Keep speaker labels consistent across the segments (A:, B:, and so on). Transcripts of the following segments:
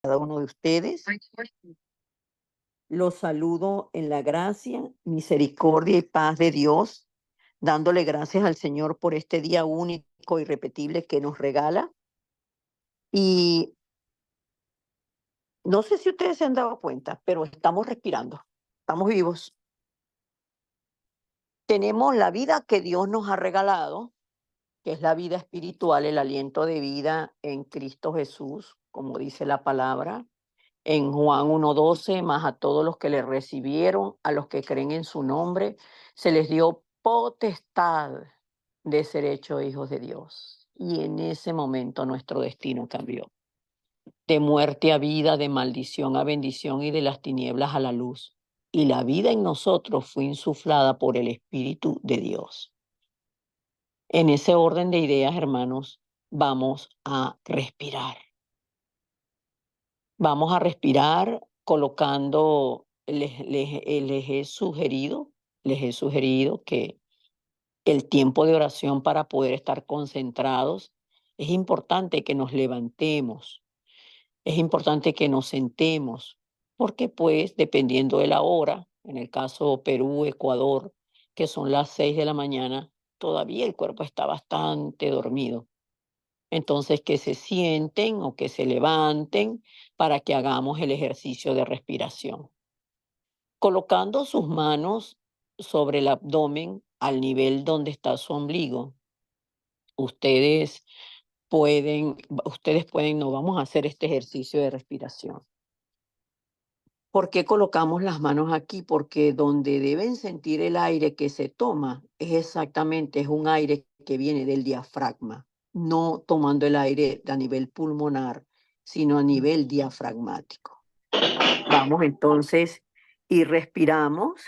A: cada uno de ustedes. Los saludo en la gracia, misericordia y paz de Dios, dándole gracias al Señor por este día único y irrepetible que nos regala. Y no sé si ustedes se han dado cuenta, pero estamos respirando, estamos vivos. Tenemos la vida que Dios nos ha regalado, que es la vida espiritual, el aliento de vida en Cristo Jesús, como dice la palabra. En Juan 1:12, más a todos los que le recibieron, a los que creen en su nombre, se les dio potestad de ser hechos hijos de Dios. Y en ese momento nuestro destino cambió. De muerte a vida, de maldición a bendición y de las tinieblas a la luz. Y la vida en nosotros fue insuflada por el Espíritu de Dios. En ese orden de ideas, hermanos, vamos a respirar. Vamos a respirar colocando, les he sugerido que el tiempo de oración para poder estar concentrados, es importante que nos levantemos, es importante que nos sentemos, porque pues dependiendo de la hora, en el caso Perú, Ecuador, que son las 6 de la mañana, todavía el cuerpo está bastante dormido. Entonces, que se sienten o que se levanten para que hagamos el ejercicio de respiración. Colocando sus manos sobre el abdomen al nivel donde está su ombligo, ustedes no vamos a hacer este ejercicio de respiración. ¿Por qué colocamos las manos aquí? Porque donde deben sentir el aire que se toma es un aire que viene del diafragma, no tomando el aire a nivel pulmonar, sino a nivel diafragmático. Vamos entonces y respiramos,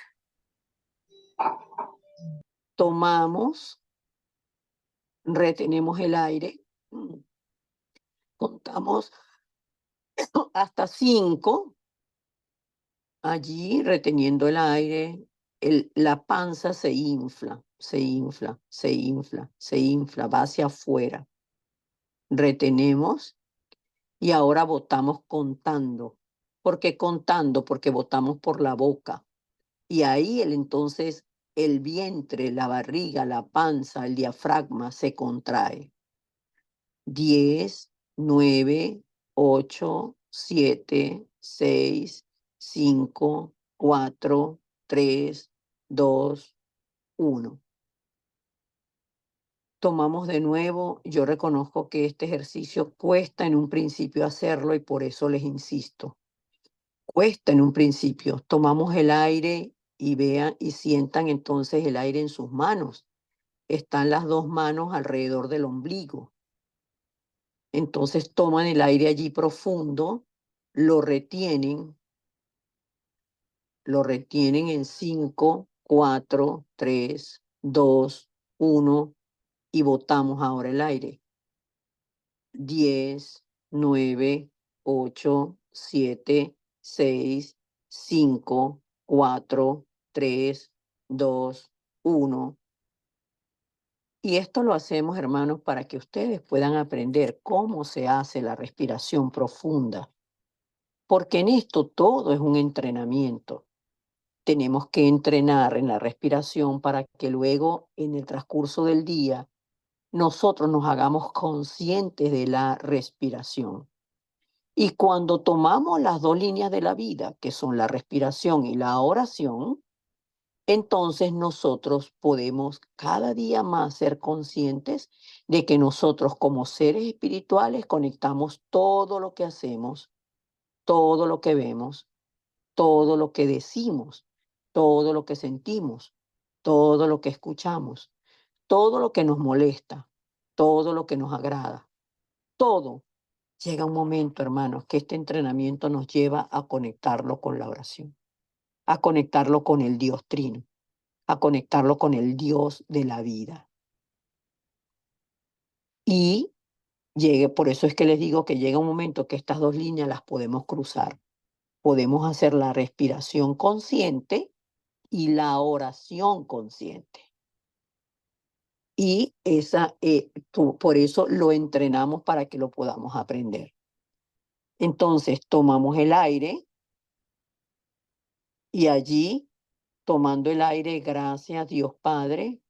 A: tomamos, retenemos el aire, contamos hasta 5. Allí, reteniendo el aire, la panza se infla, se infla, se infla, se infla, va hacia afuera. Retenemos y ahora botamos contando. ¿Por qué contando? Porque botamos por la boca. Y ahí entonces el vientre, la barriga, la panza, el diafragma se contrae. 10, 9, 8, 7, 6, 5, 4, 3, 2, 1. Tomamos de nuevo. Yo reconozco que este ejercicio cuesta en un principio hacerlo y por eso les insisto. Cuesta en un principio. Tomamos el aire y vean y sientan entonces el aire en sus manos. Están las dos manos alrededor del ombligo. Entonces toman el aire allí profundo, lo retienen en 5, 4, 3, 2, 1 y botamos ahora el aire. 10, 9, 8, 7, 6, 5, 4, 3, 2, 1. Y esto lo hacemos, hermanos, para que ustedes puedan aprender cómo se hace la respiración profunda. Porque en esto todo es un entrenamiento. Tenemos que entrenar en la respiración para que luego, en el transcurso del día, nosotros nos hagamos conscientes de la respiración. Y cuando tomamos las dos líneas de la vida, que son la respiración y la oración, entonces nosotros podemos cada día más ser conscientes de que nosotros como seres espirituales conectamos todo lo que hacemos, todo lo que vemos, todo lo que decimos, todo lo que sentimos, todo lo que escuchamos, todo lo que nos molesta, todo lo que nos agrada, todo. Llega un momento, hermanos, que este entrenamiento nos lleva a conectarlo con la oración, a conectarlo con el Dios Trino, a conectarlo con el Dios de la vida. Y por eso es que les digo que llega un momento que estas dos líneas las podemos cruzar. Podemos hacer la respiración consciente y la oración consciente. Y por eso lo entrenamos para que lo podamos aprender. Entonces tomamos el aire y allí, tomando el aire, gracias Dios Padre,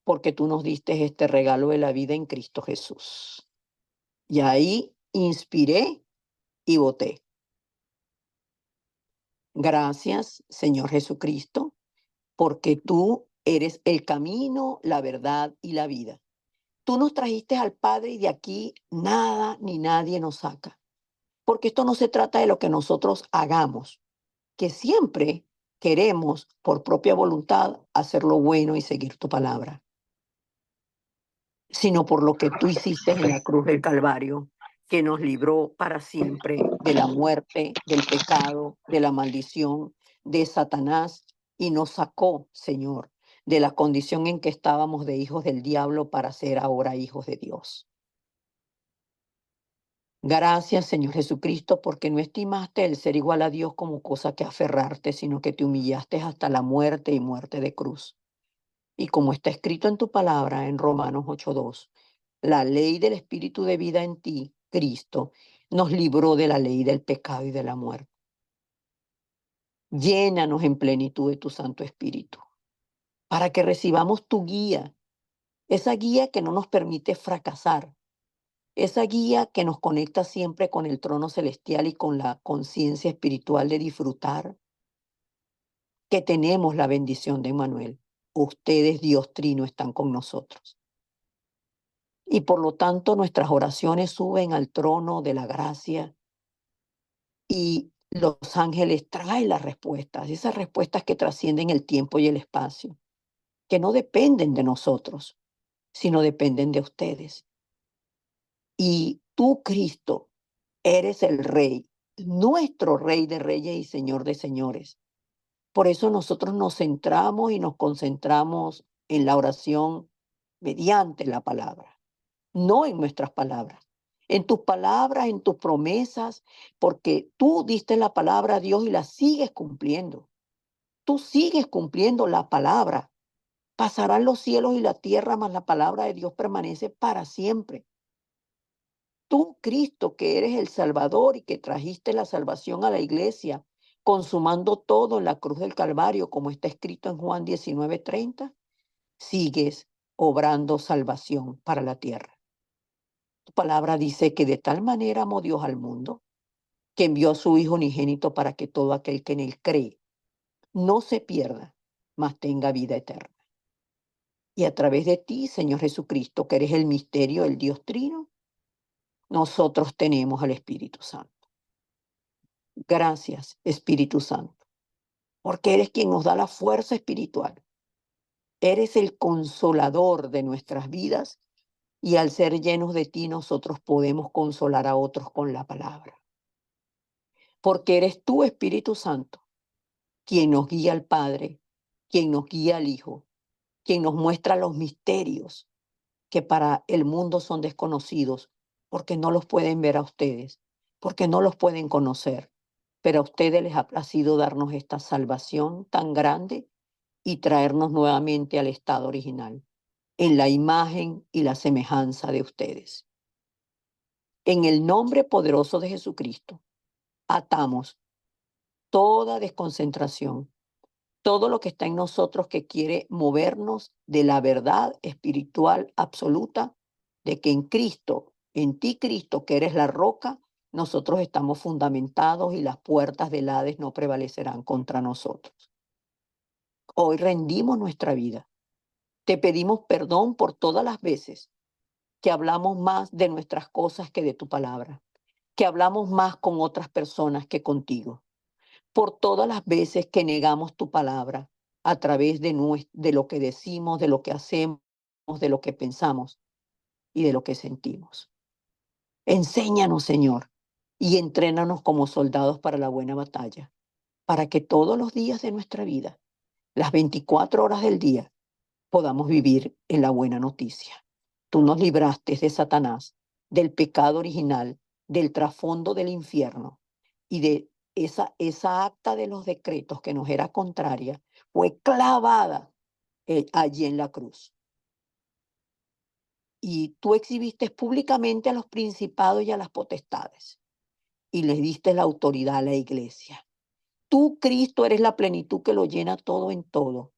A: porque tú nos diste este regalo de la vida en Cristo Jesús. Y ahí inspiré y boté. Gracias, Señor Jesucristo, porque tú eres el camino, la verdad y la vida. Tú nos trajiste al Padre y de aquí nada ni nadie nos saca. Porque esto no se trata de lo que nosotros hagamos, que siempre queremos por propia voluntad hacer lo bueno y seguir tu palabra, sino por lo que tú hiciste en la cruz del Calvario, que nos libró para siempre de la muerte, del pecado, de la maldición, de Satanás, y nos sacó, Señor, de la condición en que estábamos de hijos del diablo para ser ahora hijos de Dios. Gracias, Señor Jesucristo, porque no estimaste el ser igual a Dios como cosa que aferrarte, sino que te humillaste hasta la muerte y muerte de cruz. Y como está escrito en tu palabra en Romanos 8:2, la ley del Espíritu de vida en ti, Cristo, nos libró de la ley del pecado y de la muerte. Llénanos en plenitud de tu Santo Espíritu, para que recibamos tu guía, esa guía que no nos permite fracasar, esa guía que nos conecta siempre con el trono celestial y con la conciencia espiritual de disfrutar que tenemos la bendición de Emmanuel. Ustedes, Dios Trino, están con nosotros. Y por lo tanto nuestras oraciones suben al trono de la gracia y los ángeles traen las respuestas, esas respuestas que trascienden el tiempo y el espacio, que no dependen de nosotros, sino dependen de ustedes. Y tú, Cristo, eres el Rey, nuestro Rey de reyes y Señor de señores. Por eso nosotros nos centramos y nos concentramos en la oración mediante la palabra, no en nuestras palabras, en tus palabras, en tus promesas, porque tú diste la palabra a Dios y la sigues cumpliendo. Tú sigues cumpliendo la palabra. Pasarán los cielos y la tierra, mas la palabra de Dios permanece para siempre. Tú, Cristo, que eres el Salvador y que trajiste la salvación a la iglesia, consumando todo en la cruz del Calvario, como está escrito en Juan 19:30, sigues obrando salvación para la tierra. Tu palabra dice que de tal manera amó Dios al mundo, que envió a su Hijo unigénito para que todo aquel que en él cree no se pierda, mas tenga vida eterna. Y a través de ti, Señor Jesucristo, que eres el misterio del Dios Trino, nosotros tenemos al Espíritu Santo. Gracias, Espíritu Santo, porque eres quien nos da la fuerza espiritual. Eres el consolador de nuestras vidas y al ser llenos de ti nosotros podemos consolar a otros con la palabra. Porque eres tú, Espíritu Santo, quien nos guía al Padre, quien nos guía al Hijo, quien nos muestra los misterios que para el mundo son desconocidos, porque no los pueden ver a ustedes, porque no los pueden conocer. Pero a ustedes les ha placido darnos esta salvación tan grande y traernos nuevamente al estado original, en la imagen y la semejanza de ustedes. En el nombre poderoso de Jesucristo, atamos toda desconcentración, todo lo que está en nosotros que quiere movernos de la verdad espiritual absoluta de que en Cristo, en ti Cristo, que eres la roca, nosotros estamos fundamentados y las puertas del Hades no prevalecerán contra nosotros. Hoy rendimos nuestra vida. Te pedimos perdón por todas las veces que hablamos más de nuestras cosas que de tu palabra, que hablamos más con otras personas que contigo, por todas las veces que negamos tu palabra a través de lo que decimos, de lo que hacemos, de lo que pensamos y de lo que sentimos. Enséñanos, Señor, y entrénanos como soldados para la buena batalla, para que todos los días de nuestra vida, las 24 horas del día, podamos vivir en la buena noticia. Tú nos libraste de Satanás, del pecado original, del trasfondo del infierno y de esa acta de los decretos que nos era contraria, fue clavada allí en la cruz. Y tú exhibiste públicamente a los principados y a las potestades. y le diste la autoridad a la iglesia. Tú, Cristo, eres la plenitud que lo llena todo en todo.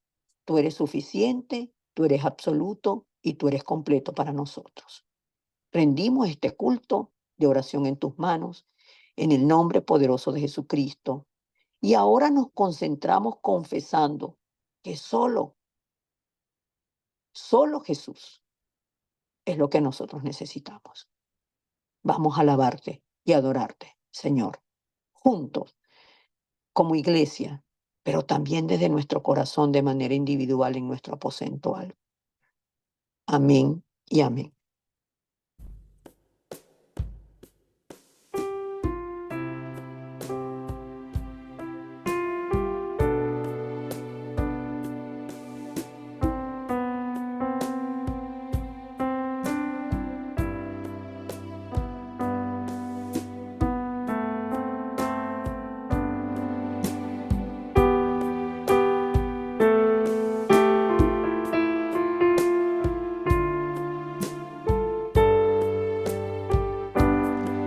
A: Tú eres suficiente, tú eres absoluto y tú eres completo para nosotros. Rendimos este culto de oración en tus manos, en el nombre poderoso de Jesucristo. Y ahora nos concentramos confesando que solo Jesús es lo que nosotros necesitamos. Vamos a alabarte y adorarte, Señor, juntos, como iglesia, pero también desde nuestro corazón de manera individual en nuestro aposento alto. Amén y amén.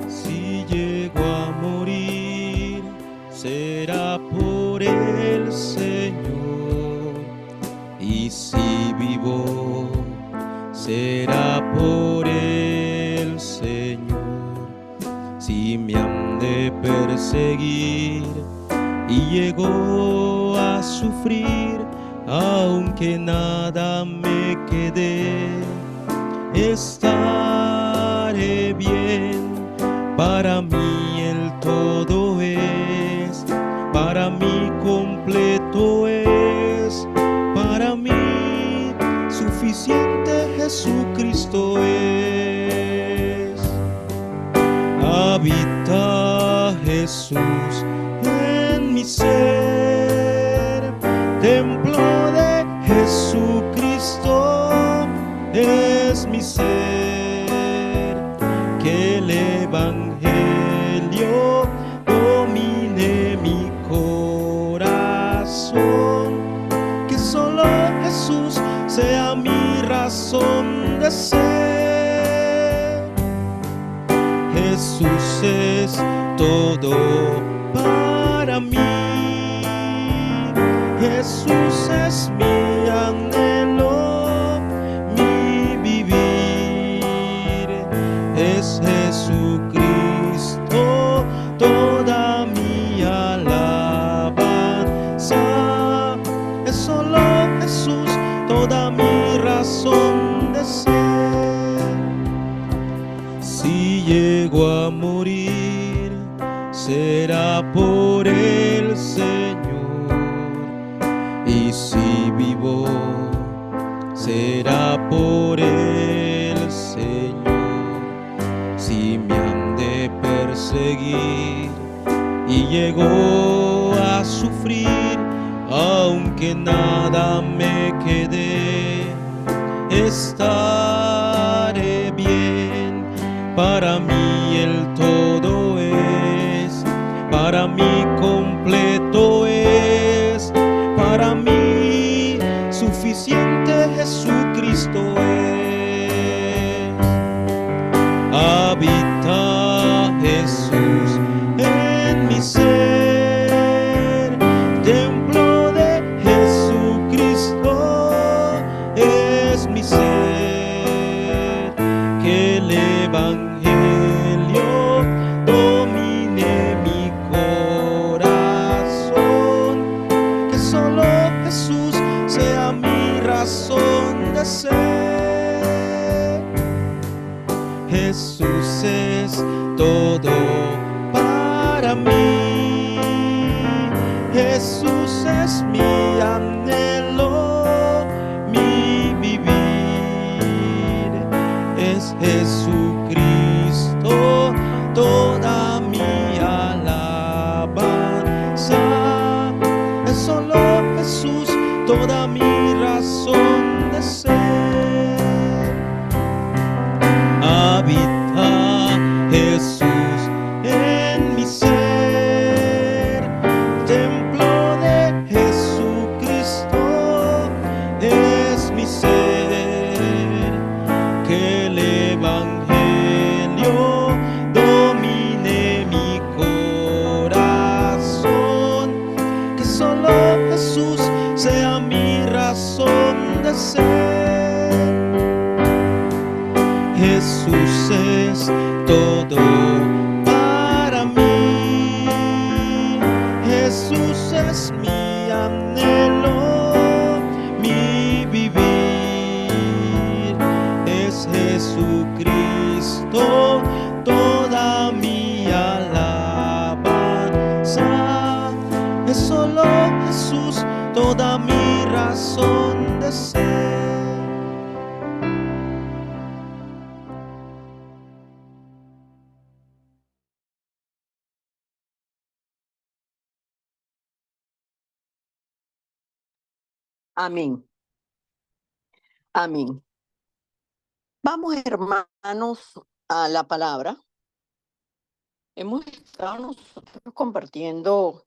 B: Si llego a morir, será por el Señor. Y si vivo, será por el Señor. Si me han de perseguir y llego a sufrir, aunque nada me quede, estaré bien. Para mí el todo es, para mí completo es, para mí suficiente Jesucristo es. Habita Jesús en mi ser, templo de Jesucristo es mi ser, que el Evangelio domine mi corazón, que solo Jesús sea mi razón de ser. Jesús es todo para mí, Jesús es mi anhelo, mi vivir, es Jesucristo toda mi alabanza, es solo Jesús toda mi razón de ser. Si llego a morir, será por el Señor. Y si vivo, será por el Señor. Si me han de perseguir y llego a sufrir, aunque nada me quede, estaré bien. Para mí el todo es, para mí completo es, para mí suficiente Jesucristo es. Habita Jesús en mi ser, templo de Jesucristo es mi ser, que el Evangelio domine mi corazón, que solo Jesús sea mi razón de ser. Jesús es todo para mí, Jesús es mi anhelo, mi vivir, es Jesucristo toda mi alabanza, es solo Jesús toda mi razón de ser. Habita Jesús en mi ser, templo de Jesús es mi anhelo, mi vivir. Es Jesucristo toda mi alabanza. Es solo Jesús toda mi razón de ser.
A: Amén. Amén. Vamos, hermanos, a la palabra. Hemos estado nosotros compartiendo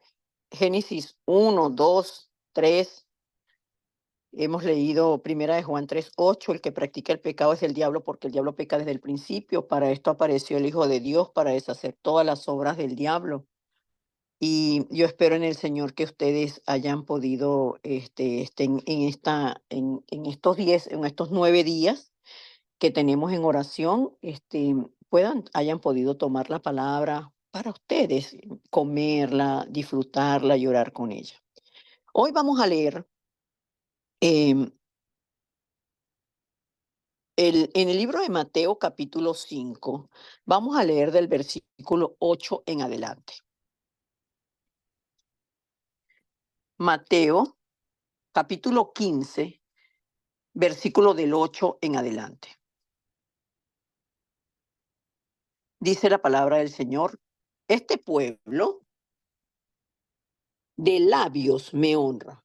A: Génesis 1, 2, 3. Hemos leído Primera de Juan 3:8. El que practica el pecado es el diablo, porque el diablo peca desde el principio. Para esto apareció el Hijo de Dios, para deshacer todas las obras del diablo. Y yo espero en el Señor que ustedes hayan podido, estén en estos 10, en estos 9 días que tenemos en oración, hayan podido tomar la palabra para ustedes, comerla, disfrutarla y orar con ella. Hoy vamos a leer em, en el libro de Mateo capítulo 5, vamos a leer del versículo 8 en adelante. Mateo capítulo 15, versículo del 8 en adelante. Dice la palabra del Señor: este pueblo de labios me honra,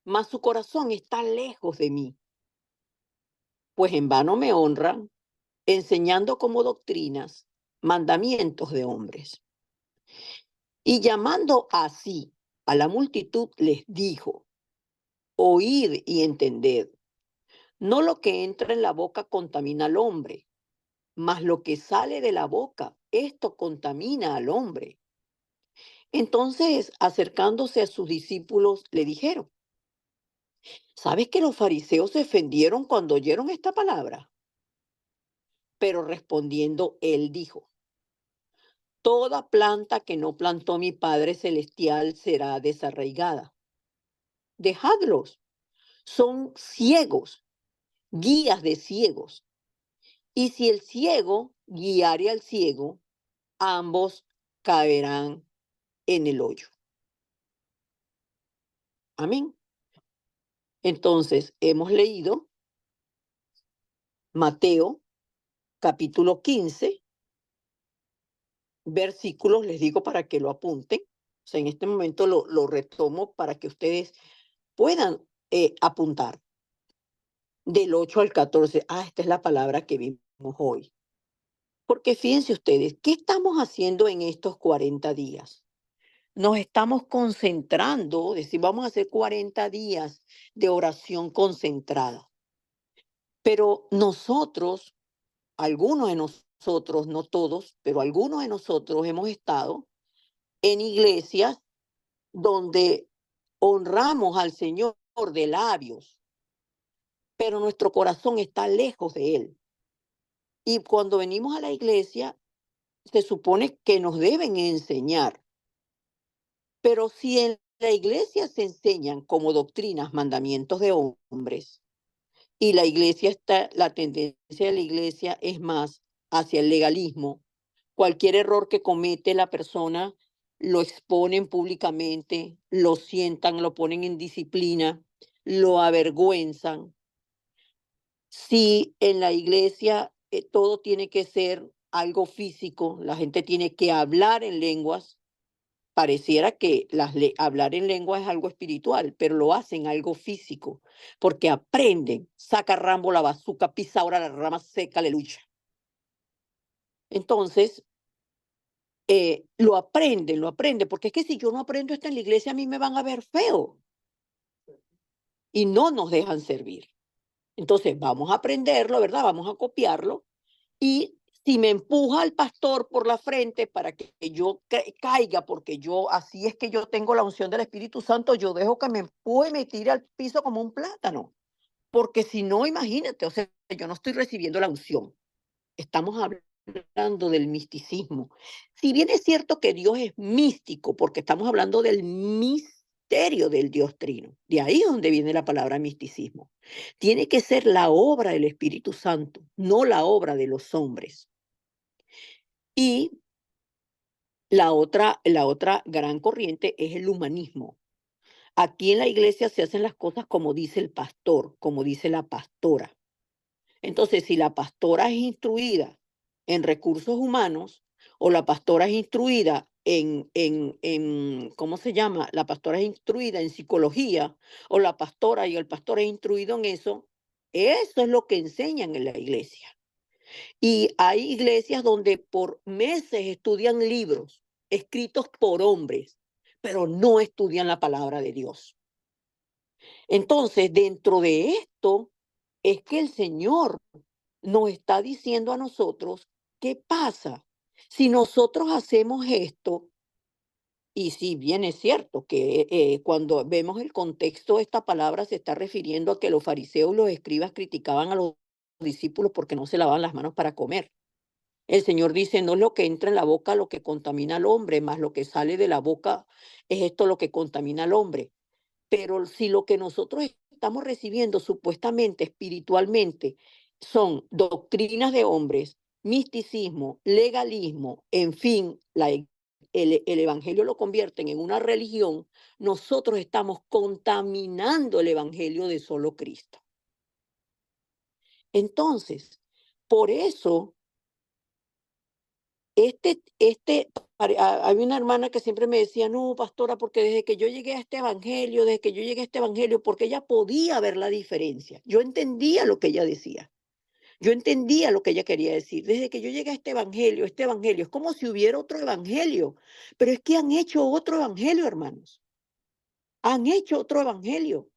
A: mas su corazón está lejos de mí, pues en vano me honran, enseñando como doctrinas mandamientos de hombres. Y llamando así a la multitud les dijo: oíd y entended, no lo que entra en la boca contamina al hombre, mas lo que sale de la boca, esto contamina al hombre. Entonces, acercándose a sus discípulos, le dijeron: ¿sabes que los fariseos se ofendieron cuando oyeron esta palabra? Pero respondiendo, él dijo: toda planta que no plantó mi Padre Celestial será desarraigada. Dejadlos, son ciegos, guías de ciegos. Y si el ciego guiare al ciego, ambos caerán en el hoyo. Amén. Entonces, hemos leído Mateo capítulo 15, versículos, les digo para que lo apunten. O sea, en este momento lo retomo para que ustedes puedan apuntar. Del 8 al 14. Esta es la palabra que vimos hoy. Porque fíjense ustedes, ¿qué estamos haciendo en estos 40 días? Nos estamos concentrando, decir, vamos a hacer 40 días de oración concentrada. Pero nosotros, algunos de nosotros, no todos, pero algunos de nosotros hemos estado en iglesias donde honramos al Señor de labios, pero nuestro corazón está lejos de Él. Y cuando venimos a la iglesia, se supone que nos deben enseñar. Pero si en la iglesia se enseñan como doctrinas mandamientos de hombres, y la tendencia de la iglesia es más hacia el legalismo, cualquier error que comete la persona lo exponen públicamente, lo sientan, lo ponen en disciplina, lo avergüenzan. Si en la iglesia todo tiene que ser algo físico, la gente tiene que hablar en lenguas, pareciera que hablar en lengua es algo espiritual, pero lo hacen algo físico, porque aprenden, saca Rambo la bazuca, pisa ahora la rama seca, aleluya. Entonces, lo aprenden, porque es que si yo no aprendo esto en la iglesia, a mí me van a ver feo y no nos dejan servir. Entonces, vamos a aprenderlo, ¿verdad? Vamos a copiarlo. Y si me empuja el pastor por la frente para que yo caiga, porque así es que yo tengo la unción del Espíritu Santo, yo dejo que me empuje y me tire al piso como un plátano. Porque si no, imagínate, o sea, yo no estoy recibiendo la unción. Estamos hablando del misticismo. Si bien es cierto que Dios es místico, porque estamos hablando del misterio del Dios Trino, de ahí es donde viene la palabra misticismo. Tiene que ser la obra del Espíritu Santo, no la obra de los hombres. Y la otra gran corriente es el humanismo. Aquí en la iglesia se hacen las cosas como dice el pastor, como dice la pastora. Entonces, si la pastora es instruida en recursos humanos o la pastora es instruida ¿cómo se llama? La pastora es instruida en psicología o la pastora y el pastor es instruido en eso es lo que enseñan en la iglesia. Y hay iglesias donde por meses estudian libros escritos por hombres, pero no estudian la palabra de Dios. Entonces, dentro de esto es que el Señor nos está diciendo a nosotros, ¿qué pasa? Si nosotros hacemos esto, y si bien es cierto que cuando vemos el contexto, esta palabra se está refiriendo a que los fariseos y los escribas criticaban a los discípulos porque no se lavaban las manos para comer. El Señor dice, no es lo que entra en la boca lo que contamina al hombre, más lo que sale de la boca es esto lo que contamina al hombre. Pero si lo que nosotros estamos recibiendo supuestamente espiritualmente son doctrinas de hombres, misticismo, legalismo, en fin, el evangelio lo convierten en una religión, nosotros estamos contaminando el evangelio de solo Cristo. Entonces, por eso había una hermana que siempre me decía, no, pastora, porque desde que yo llegué a este evangelio, porque ella podía ver la diferencia. Yo entendía lo que ella decía. Yo entendía lo que ella quería decir. Desde que yo llegué a este evangelio, es como si hubiera otro evangelio. Pero es que han hecho otro evangelio, hermanos. Han hecho otro evangelio.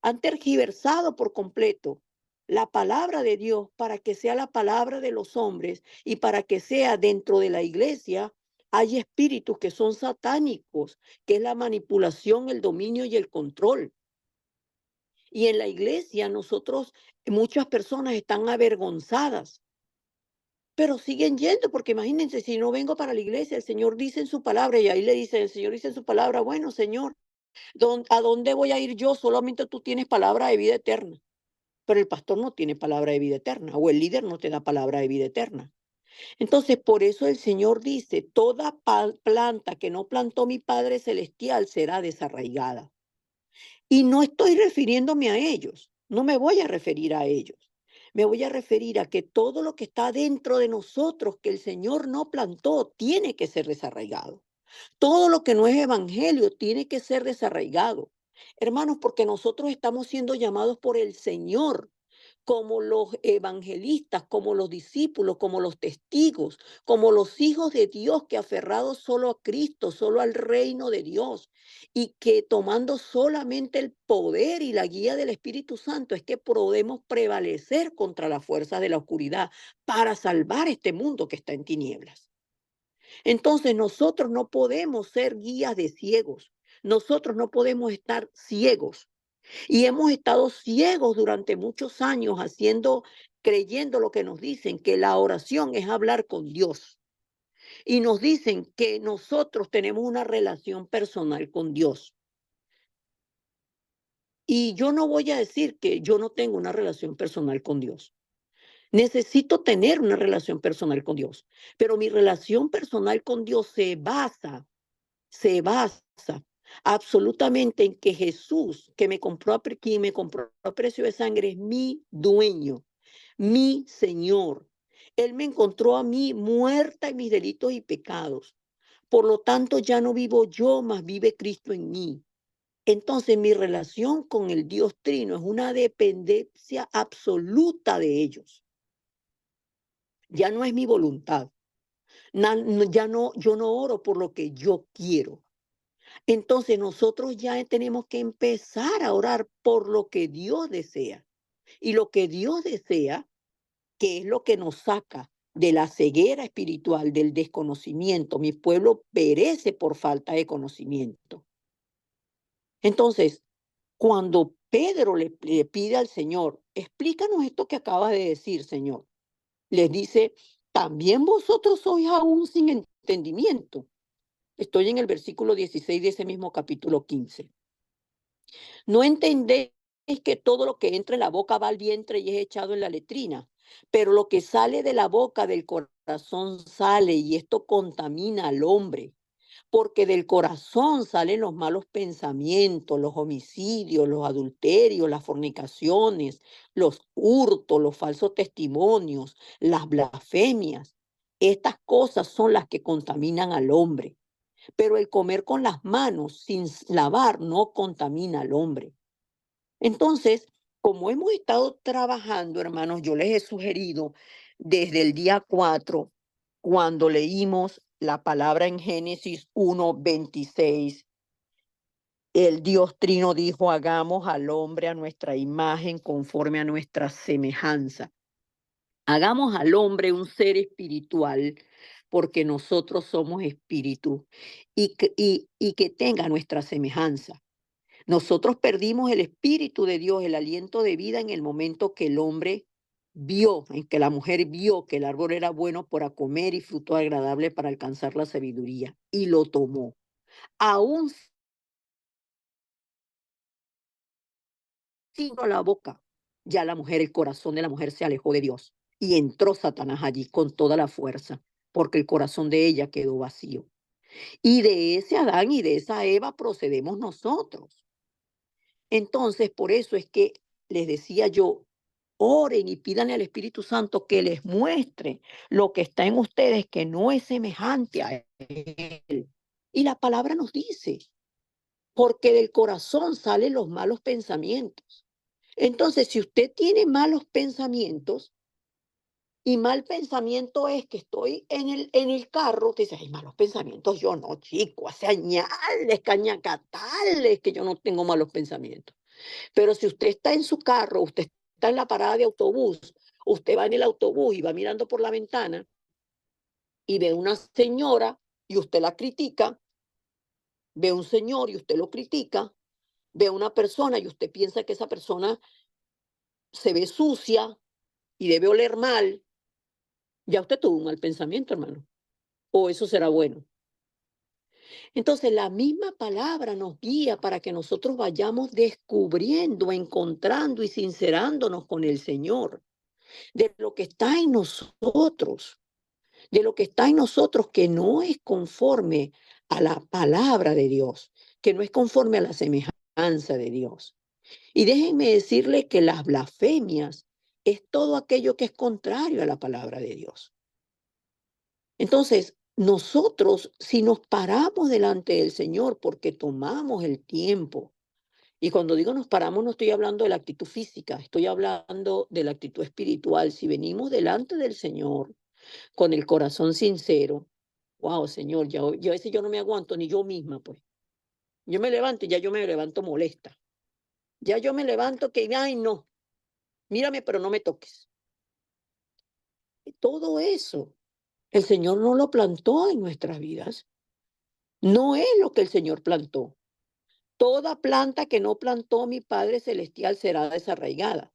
A: Han tergiversado por completo la palabra de Dios para que sea la palabra de los hombres y para que sea dentro de la iglesia. Hay espíritus que son satánicos, que es la manipulación, el dominio y el control. Y en la iglesia muchas personas están avergonzadas, pero siguen yendo, porque imagínense, si no vengo para la iglesia, el Señor dice en su palabra, y ahí le dice, el Señor dice en su palabra, bueno, Señor, ¿a dónde voy a ir yo? Solamente tú tienes palabra de vida eterna. Pero el pastor no tiene palabra de vida eterna o el líder no te da palabra de vida eterna. Entonces, por eso el Señor dice, toda planta que no plantó mi Padre Celestial será desarraigada. Y no estoy refiriéndome a ellos, no me voy a referir a ellos. Me voy a referir a que todo lo que está dentro de nosotros que el Señor no plantó tiene que ser desarraigado. Todo lo que no es evangelio tiene que ser desarraigado. Hermanos, porque nosotros estamos siendo llamados por el Señor como los evangelistas, como los discípulos, como los testigos, como los hijos de Dios que aferrados solo a Cristo, solo al reino de Dios, y que tomando solamente el poder y la guía del Espíritu Santo es que podemos prevalecer contra las fuerzas de la oscuridad para salvar este mundo que está en tinieblas. Entonces nosotros no podemos ser guías de ciegos, nosotros no podemos estar ciegos. Y hemos estado ciegos durante muchos años creyendo lo que nos dicen, que la oración es hablar con Dios. Y nos dicen que nosotros tenemos una relación personal con Dios. Y yo no voy a decir que yo no tengo una relación personal con Dios. Necesito tener una relación personal con Dios, pero mi relación personal con Dios se basa absolutamente en que Jesús, quien me compró a precio de sangre, es mi dueño, mi Señor. Él me encontró a mí muerta en mis delitos y pecados. Por lo tanto, ya no vivo yo, mas vive Cristo en mí. Entonces, mi relación con el Dios Trino es una dependencia absoluta de ellos. Ya no es mi voluntad. Ya no, yo no oro por lo que yo quiero. Entonces nosotros ya tenemos que empezar a orar por lo que Dios desea. Y lo que Dios desea, que es lo que nos saca de la ceguera espiritual, del desconocimiento. Mi pueblo perece por falta de conocimiento. Entonces, cuando Pedro le pide al Señor, explícanos esto que acaba de decir, Señor. Les dice, ¿también vosotros sois aún sin entendimiento? Estoy en el versículo 16 de ese mismo capítulo 15. ¿No entendéis que todo lo que entra en la boca va al vientre y es echado en la letrina? Pero lo que sale de la boca del corazón sale y esto contamina al hombre, porque del corazón salen los malos pensamientos, los homicidios, los adulterios, las fornicaciones, los hurtos, los falsos testimonios, las blasfemias. Estas cosas son las que contaminan al hombre, pero el comer con las manos sin lavar no contamina al hombre. Entonces, como hemos estado trabajando, hermanos, yo les he sugerido desde el día 4, cuando leímos la palabra en Génesis 1:26, el Dios Trino dijo, hagamos al hombre a nuestra imagen conforme a nuestra semejanza. Hagamos al hombre un ser espiritual, porque nosotros somos espíritu, y que tenga nuestra semejanza. Nosotros perdimos el Espíritu de Dios, el aliento de vida en el momento que el hombre vio, en que la mujer vio que el árbol era bueno para comer y fruto agradable para alcanzar la sabiduría, y lo tomó. Aún sin la boca, ya la mujer, el corazón de la mujer se alejó de Dios y entró Satanás allí con toda la fuerza, porque el corazón de ella quedó vacío. Y de ese Adán y de esa Eva procedemos nosotros. Entonces, por eso es que les decía yo, oren y pídanle al Espíritu Santo que les muestre lo que está en ustedes que no es semejante a Él. Y la palabra nos dice, porque del corazón salen los malos pensamientos. Entonces, si usted tiene malos pensamientos, y mal pensamiento es que estoy en el carro, te dice, ay, malos pensamientos, yo no, chico, hace añales, cañacatales, que yo no tengo malos pensamientos. Pero si usted está en su carro, usted está en la parada de autobús, usted va en el autobús y va mirando por la ventana y ve una señora y usted la critica, ve un señor y usted lo critica, ve una persona y usted piensa que esa persona se ve sucia y debe oler mal, ya usted tuvo un mal pensamiento, hermano. O eso será bueno. Entonces, la misma palabra nos guía para que nosotros vayamos descubriendo, encontrando y sincerándonos con el Señor, de lo que está en nosotros, de lo que está en nosotros que no es conforme a la palabra de Dios, que no es conforme a la semejanza de Dios. Y déjenme decirle que las blasfemias es todo aquello que es contrario a la palabra de Dios. Entonces, nosotros, si nos paramos delante del Señor porque tomamos el tiempo, y cuando digo nos paramos, no estoy hablando de la actitud física, estoy hablando de la actitud espiritual. Si venimos delante del Señor con el corazón sincero, wow, Señor, ya a veces yo no me aguanto ni yo misma, pues. Yo me levanto y ya yo me levanto molesta. Ya yo me levanto que, ay, no, mírame, pero no me toques. Todo eso, el Señor no lo plantó en nuestras vidas. No es lo que el Señor plantó. Toda planta que no plantó mi Padre Celestial será desarraigada.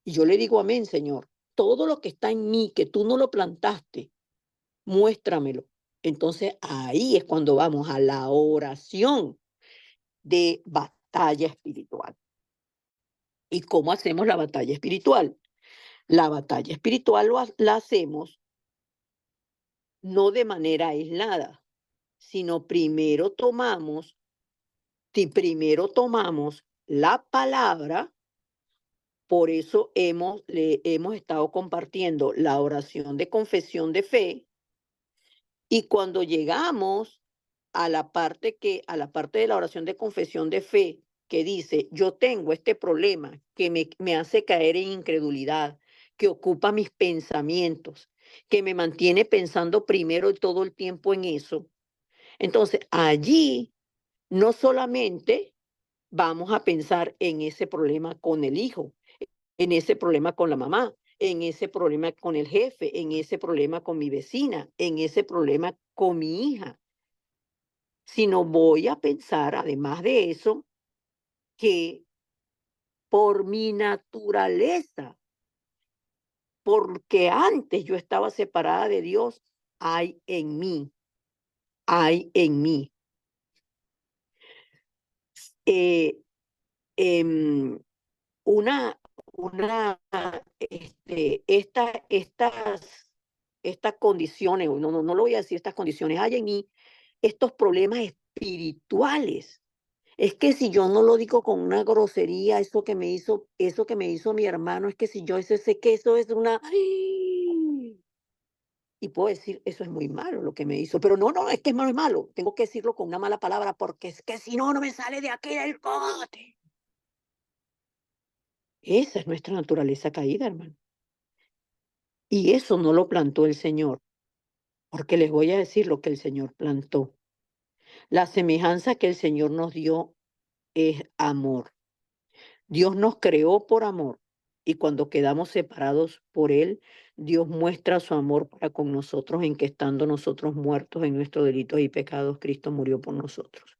A: Y yo le digo amén, Señor. Todo lo que está en mí, que tú no lo plantaste, muéstramelo. Entonces ahí es cuando vamos a la oración de batalla espiritual. ¿Y cómo hacemos la batalla espiritual? La batalla espiritual la hacemos no de manera aislada, sino primero tomamos la palabra. Por eso le hemos estado compartiendo la oración de confesión de fe, y cuando llegamos a la parte de la oración de confesión de fe que dice, yo tengo este problema que me hace caer en incredulidad, que ocupa mis pensamientos, que me mantiene pensando primero y todo el tiempo en eso. Entonces, allí no solamente vamos a pensar en ese problema con el hijo, en ese problema con la mamá, en ese problema con el jefe, en ese problema con mi vecina, en ese problema con mi hija, sino voy a pensar, además de eso, que por mi naturaleza porque antes yo estaba separada de Dios, hay en mí, hay en mí. Eh, em, una, estas condiciones, no lo voy a decir estas condiciones, hay en mí estos problemas espirituales. Es que si yo no lo digo con una grosería, eso que me hizo mi hermano, es que si yo sé que eso es una... ¡Ay! Y puedo decir, eso es muy malo lo que me hizo, pero no, es que es malo. Tengo que decirlo con una mala palabra porque es que si no, no me sale de aquí del cogote. Esa es nuestra naturaleza caída, hermano. Y eso no lo plantó el Señor, porque les voy a decir lo que el Señor plantó. La semejanza que el Señor nos dio es amor. Dios nos creó por amor y cuando quedamos separados por Él, Dios muestra su amor para con nosotros en que estando nosotros muertos en nuestros delitos y pecados, Cristo murió por nosotros.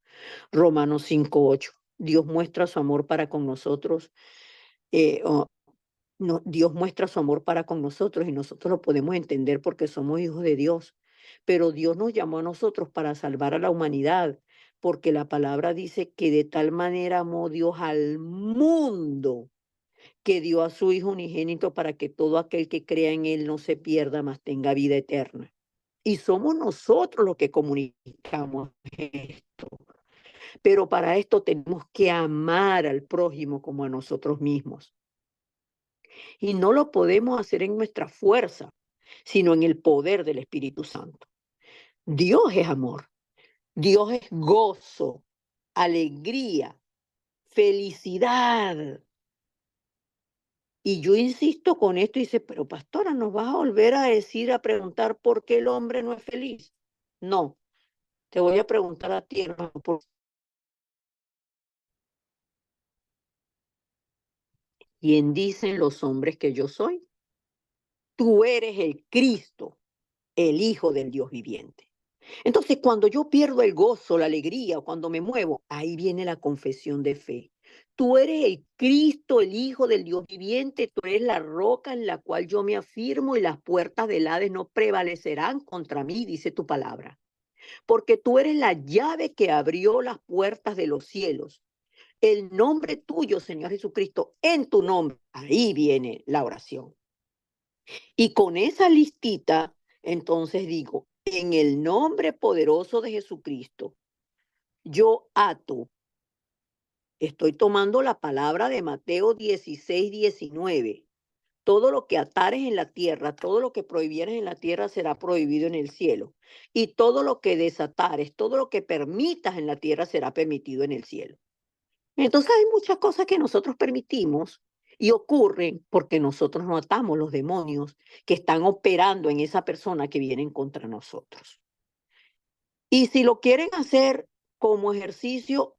A: Romanos 5:8. Dios muestra su amor para con nosotros. No, Dios muestra su amor para con nosotros y nosotros lo podemos entender porque somos hijos de Dios. Pero Dios nos llamó a nosotros para salvar a la humanidad, porque la palabra dice que de tal manera amó Dios al mundo que dio a su Hijo unigénito para que todo aquel que crea en Él no se pierda, mas tenga vida eterna. Y somos nosotros los que comunicamos esto. Pero para esto tenemos que amar al prójimo como a nosotros mismos. Y no lo podemos hacer en nuestra fuerza, sino en el poder del Espíritu Santo. Dios es amor, Dios es gozo, alegría, felicidad. Y yo insisto con esto y dice, pero pastora, ¿nos vas a volver a decir, a preguntar por qué el hombre no es feliz? No, te voy a preguntar a ti, hermano, ¿quién dicen los hombres que yo soy? Tú eres el Cristo, el Hijo del Dios viviente. Entonces, cuando yo pierdo el gozo, la alegría, o cuando me muevo, ahí viene la confesión de fe. Tú eres el Cristo, el Hijo del Dios viviente, tú eres la roca en la cual yo me afirmo y las puertas del Hades no prevalecerán contra mí, dice tu palabra. Porque tú eres la llave que abrió las puertas de los cielos. El nombre tuyo, Señor Jesucristo, en tu nombre, ahí viene la oración. Y con esa listita, entonces digo, en el nombre poderoso de Jesucristo, yo ato, estoy tomando la palabra de Mateo 16:19. Todo lo que atares en la tierra, todo lo que prohibieres en la tierra será prohibido en el cielo. Y todo lo que desatares, todo lo que permitas en la tierra será permitido en el cielo. Entonces hay muchas cosas que nosotros permitimos y ocurren porque nosotros no atamos los demonios que están operando en esa persona que vienen contra nosotros. Y si lo quieren hacer como ejercicio,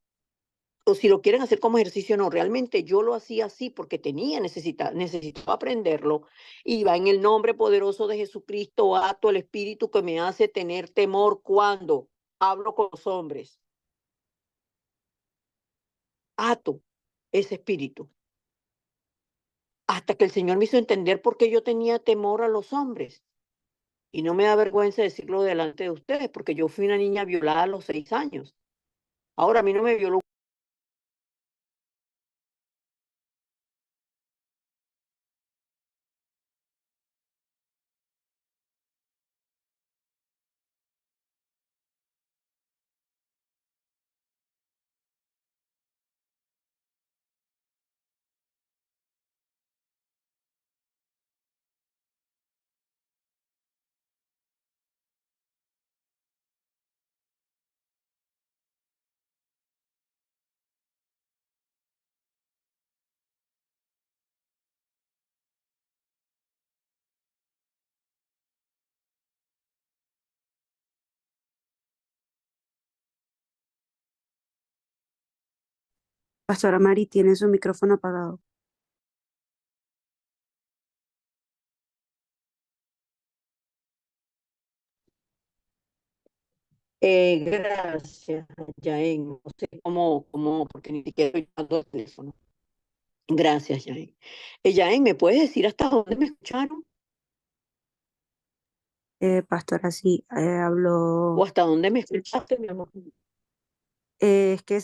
A: o si lo quieren hacer como ejercicio, no, realmente yo lo hacía así porque necesitaba aprenderlo. Y va en el nombre poderoso de Jesucristo, ato el espíritu que me hace tener temor cuando hablo con los hombres. Ato ese espíritu. Hasta que el Señor me hizo entender por qué yo tenía temor a los hombres. Y no me da vergüenza decirlo delante de ustedes, porque yo fui una niña violada a los 6 años. Ahora a mí no me violó.
C: Pastora Mari tiene su micrófono apagado.
A: Gracias, Yael. No sé porque ni siquiera estoy dando el teléfono. Gracias, Yael. Yael, ¿me puedes decir hasta dónde me escucharon?
C: Pastora, sí,
A: ¿O
C: habló.
A: hasta dónde me escuchaste, mi amor?
C: Es que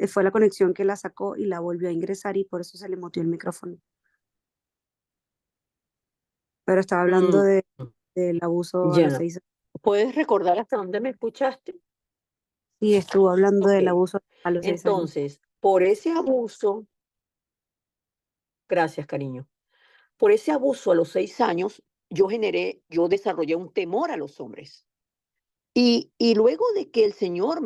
C: fue la conexión que la sacó y la volvió a ingresar y por eso se le muteó el micrófono. Pero estaba hablando
A: Mm,
C: del abuso a los
A: ya.
C: 6 años.
A: ¿Puedes recordar hasta dónde me escuchaste?
C: Y estuvo hablando
A: Ok.
C: del abuso a los 6 años.
A: Entonces, por ese abuso, gracias, cariño. Por ese abuso a los 6 años, yo desarrollé un temor a los hombres. Y luego de que el Señor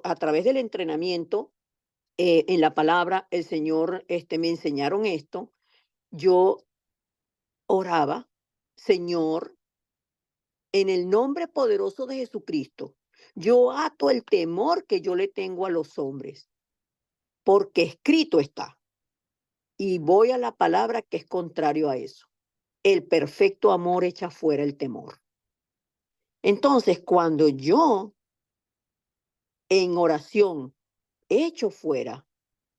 A: a través del entrenamiento en la palabra, el Señor me enseñaron esto, yo oraba, Señor, en el nombre poderoso de Jesucristo, yo ato el temor que yo le tengo a los hombres, porque escrito está. Y voy a la palabra que es contrario a eso. El perfecto amor echa fuera el temor. Entonces, cuando yo en oración echo fuera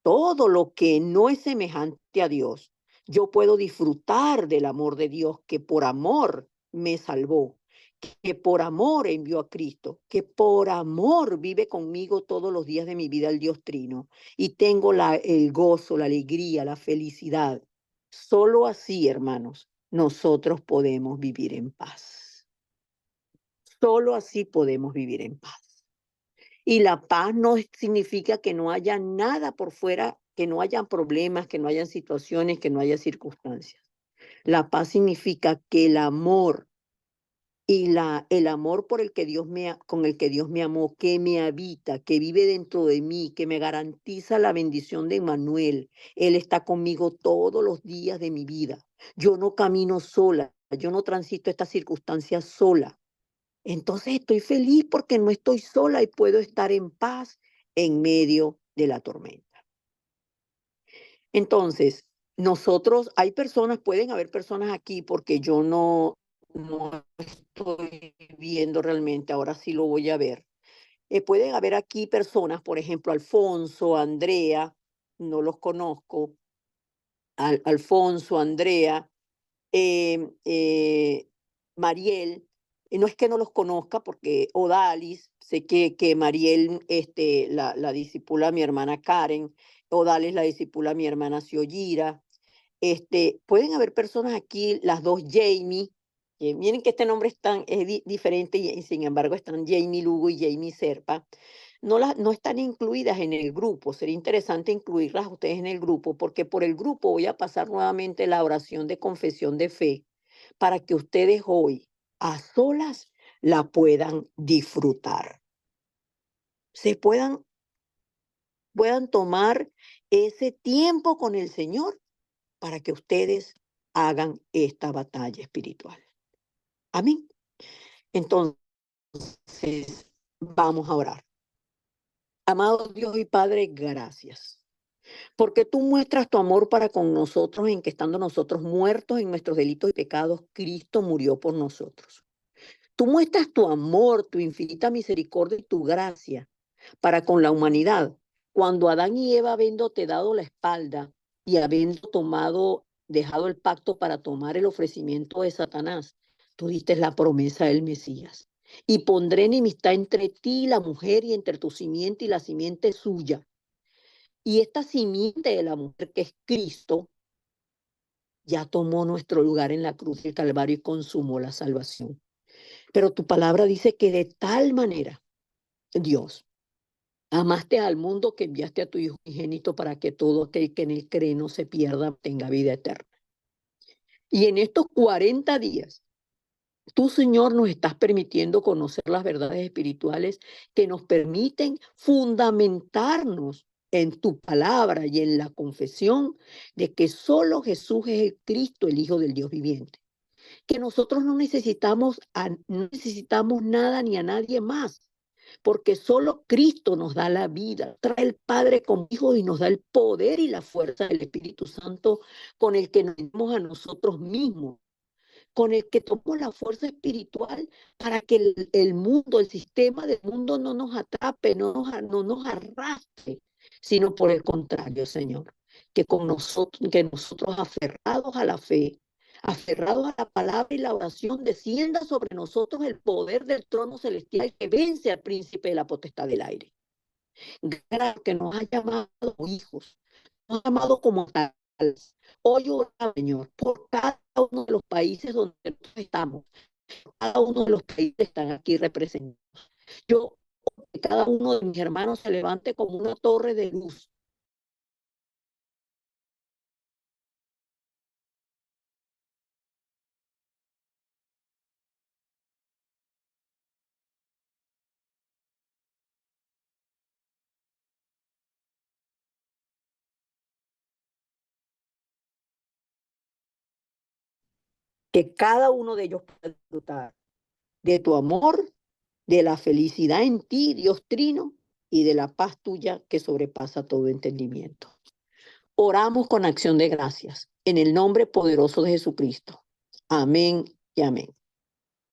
A: todo lo que no es semejante a Dios, yo puedo disfrutar del amor de Dios que por amor me salvó, que por amor envió a Cristo, que por amor vive conmigo todos los días de mi vida el Dios Trino. Y tengo el gozo, la alegría, la felicidad. Solo así, hermanos, nosotros podemos vivir en paz. Solo así podemos vivir en paz. Y la paz no significa que no haya nada por fuera, que no hayan problemas, que no hayan situaciones, que no haya circunstancias. La paz significa que el amor y el amor por el que con el que Dios me amó, que me habita, que vive dentro de mí, que me garantiza la bendición de Emmanuel. Él está conmigo todos los días de mi vida. Yo no camino sola, yo no transito estas circunstancias sola. Entonces estoy feliz porque no estoy sola y puedo estar en paz en medio de la tormenta. Entonces, pueden haber personas aquí porque yo no estoy viendo realmente, ahora sí lo voy a ver. Pueden haber aquí personas, por ejemplo, Alfonso, Andrea, no los conozco, Alfonso, Andrea, eh, eh, Mariel, no es que no los conozca, porque Odalis, sé que Mariel la discipula mi hermana Karen, Odalis la discipula mi hermana Sioyira. Pueden haber personas aquí, las dos Jamie, miren que este nombre es diferente y sin embargo están Jamie Lugo y Jamie Serpa. No están incluidas en el grupo. Sería interesante incluirlas a ustedes en el grupo, porque por el grupo voy a pasar nuevamente la oración de confesión de fe para que ustedes hoy, a solas, la puedan disfrutar. Se puedan tomar ese tiempo con el Señor para que ustedes hagan esta batalla espiritual. Amén. Entonces, vamos a orar. Amado Dios y Padre, gracias. Porque tú muestras tu amor para con nosotros en que estando nosotros muertos en nuestros delitos y pecados, Cristo murió por nosotros. Tú muestras tu amor, tu infinita misericordia y tu gracia para con la humanidad. Cuando Adán y Eva, habiéndote dado la espalda y habiendo dejado el pacto para tomar el ofrecimiento de Satanás, tú diste la promesa del Mesías. Y pondré enemistad entre ti y la mujer y entre tu simiente y la simiente suya. Y esta simiente de la mujer que es Cristo ya tomó nuestro lugar en la cruz del Calvario y consumó la salvación. Pero tu palabra dice que de tal manera, Dios, amaste al mundo que enviaste a tu Hijo unigénito para que todo aquel que en él cree no se pierda, tenga vida eterna. Y en estos 40 días, tú, Señor, nos estás permitiendo conocer las verdades espirituales que nos permiten fundamentarnos en tu palabra y en la confesión de que solo Jesús es el Cristo, el Hijo del Dios viviente. Que nosotros no necesitamos nada ni a nadie más, porque solo Cristo nos da la vida, trae el Padre conmigo y nos da el poder y la fuerza del Espíritu Santo con el que nos damos a nosotros mismos, con el que tomamos la fuerza espiritual para que el mundo, el sistema del mundo no nos atrape, no nos arrastre, sino por el contrario, Señor, que nosotros aferrados a la fe, aferrados a la palabra y la oración, descienda sobre nosotros el poder del trono celestial que vence al príncipe de la potestad del aire. Gracias que nos ha llamado hijos, nos ha llamado como tales. Hoy oramos, Señor, por cada uno de los países donde nosotros estamos, cada uno de los países que están aquí representados. Yo, que cada uno de mis hermanos se levante como una torre de luz. Que cada uno de ellos pueda disfrutar de tu amor, de la felicidad en ti, Dios Trino, y de la paz tuya que sobrepasa todo entendimiento. Oramos con acción de gracias en el nombre poderoso de Jesucristo. Amén y amén.